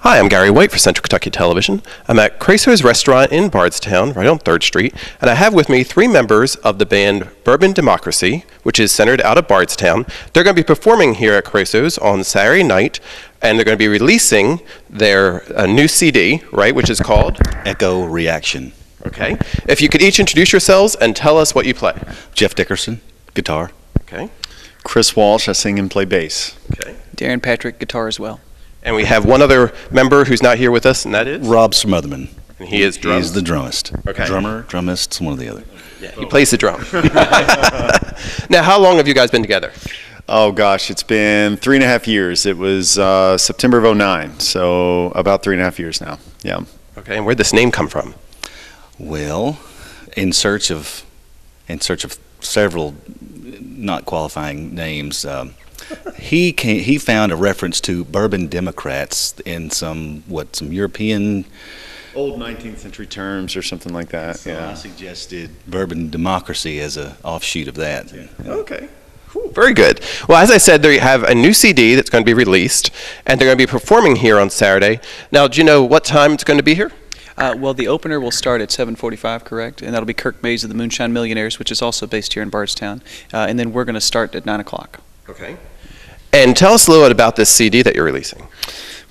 Hi, I'm Gary White for Central Kentucky Television. I'm at Craso's Restaurant in Bardstown, right on 3rd Street, and I have with me 3 members of the band Bourbon Democracy, which is centered out of Bardstown. They're going to be performing here at Craso's on Saturday night, and they're going to be releasing their new CD, right, which is called Echo Reaction. Okay. If you could each introduce yourselves and tell us what you play. Jeff Dickerson, guitar. Okay. Chris Walsh, I sing and play bass. Okay. Darren Patrick, guitar as well. And we have one other member who's not here with us, and that is? Rob Smotherman. And he is drums? He's the drummist. Okay. Drummer, drummist, one or the other. Yeah, he plays the drum. Now, how long have you guys been together? Oh gosh, it's been 3.5 years. It was September of '09, so about 3.5 years now. Yeah. Okay, and where'd this name come from? Well, in search of several not qualifying names, he found a reference to Bourbon Democrats in some European old 19th century terms or something like that. So yeah. I suggested Bourbon Democracy as an offshoot of that. Yeah. Okay. Cool. Very good. Well, as I said, they have a new CD that's going to be released, and they're going to be performing here on Saturday. Now, do you know what time it's going to be here? Well, the opener will start at 7:45, correct? And that'll be Kirk Mays of the Moonshine Millionaires, which is also based here in Bardstown. And then we're going to start at 9 o'clock. Okay. And tell us a little bit about this CD that you're releasing.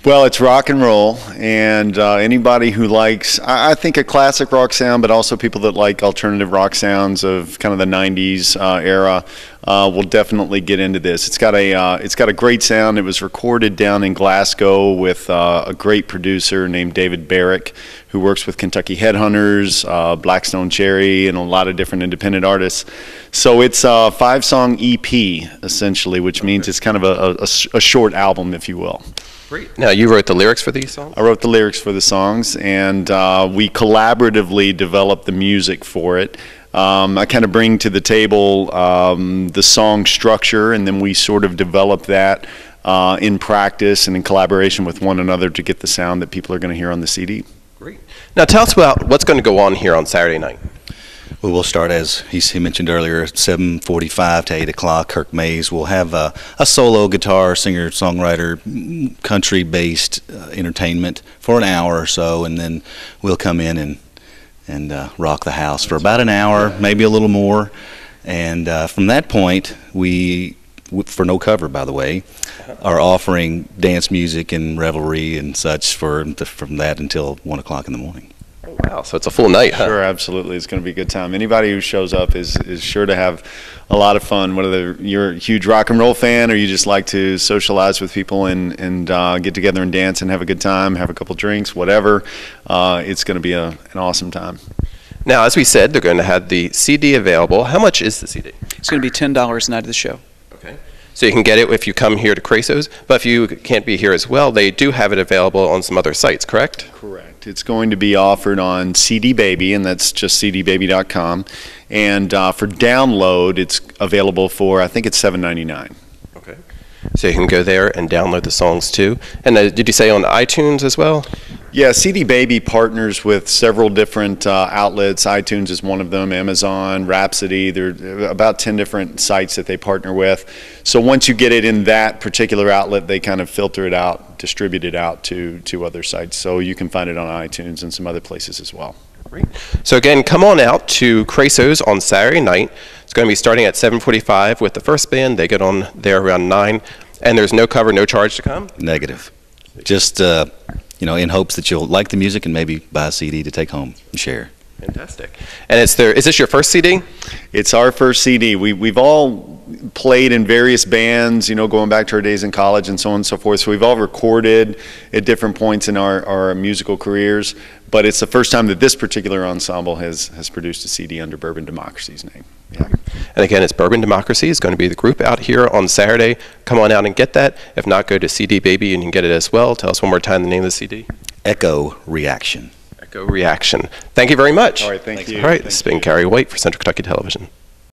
Well, it's rock and roll, and anybody who likes, I think, a classic rock sound, but also people that like alternative rock sounds of kind of the '90s era, will definitely get into this. It's got a great sound. It was recorded down in Glasgow with a great producer named David Barrick, who works with Kentucky Headhunters, Blackstone Cherry, and a lot of different independent artists. So it's a 5-song EP, essentially, which means it's kind of a short album, if you will. Great. Now, you wrote the lyrics for these songs? I wrote the lyrics for the songs, and we collaboratively developed the music for it. I kind of bring to the table the song structure, and then we sort of develop that in practice and in collaboration with one another to get the sound that people are going to hear on the CD. Great. Now, tell us about what's going to go on here on Saturday night. Well, we'll start, as he mentioned earlier, 7:45 to 8 o'clock. Kirk Mays will have a solo guitar, singer, songwriter, country-based entertainment for an hour or so, and then we'll come in and rock the house for about an hour, maybe a little more. And from that point, we, for no cover, by the way, are offering dance music and revelry and such from that until 1 o'clock in the morning. Oh, wow, so it's a full night, huh? Sure, absolutely. It's going to be a good time. Anybody who shows up is sure to have a lot of fun, whether you're a huge rock and roll fan or you just like to socialize with people and get together and dance and have a good time, have a couple drinks, whatever. It's going to be an awesome time. Now, as we said, they're going to have the CD available. How much is the CD? It's going to be $10 a night of the show. Okay. So you can get it if you come here to Craso's, but if you can't be here as well, they do have it available on some other sites, correct? Correct. It's going to be offered on CD Baby, and that's just cdbaby.com. And for download, it's available for, I think it's $7.99. Okay. So you can go there and download the songs too. And did you say on iTunes as well? Yeah, CD Baby partners with several different outlets. iTunes is one of them, Amazon, Rhapsody. There are about 10 different sites that they partner with. So once you get it in that particular outlet, they kind of filter it out, distribute it out to other sites. So you can find it on iTunes and some other places as well. Great. So again, come on out to Craso's on Saturday night. It's going to be starting at 7:45 with the first band. They get on there around 9, and there's no cover, no charge to come? Negative. Just you know, in hopes that you'll like the music and maybe buy a CD to take home and share. Fantastic. And is this your first CD? It's our first CD. We've all played in various bands, you know, going back to our days in college and so on and so forth. So we've all recorded at different points in our musical careers, but it's the first time that this particular ensemble has produced a CD under Bourbon Democracy's name. Yeah. And again, it's Bourbon Democracy is going to be the group out here on Saturday. Come on out and get that. If not, go to CD Baby and you can get it as well. Tell us one more time the name of the CD. Echo Reaction. Echo Reaction. Thank you very much. All right, thank you. All right, this has been Gary White for Central Kentucky Television.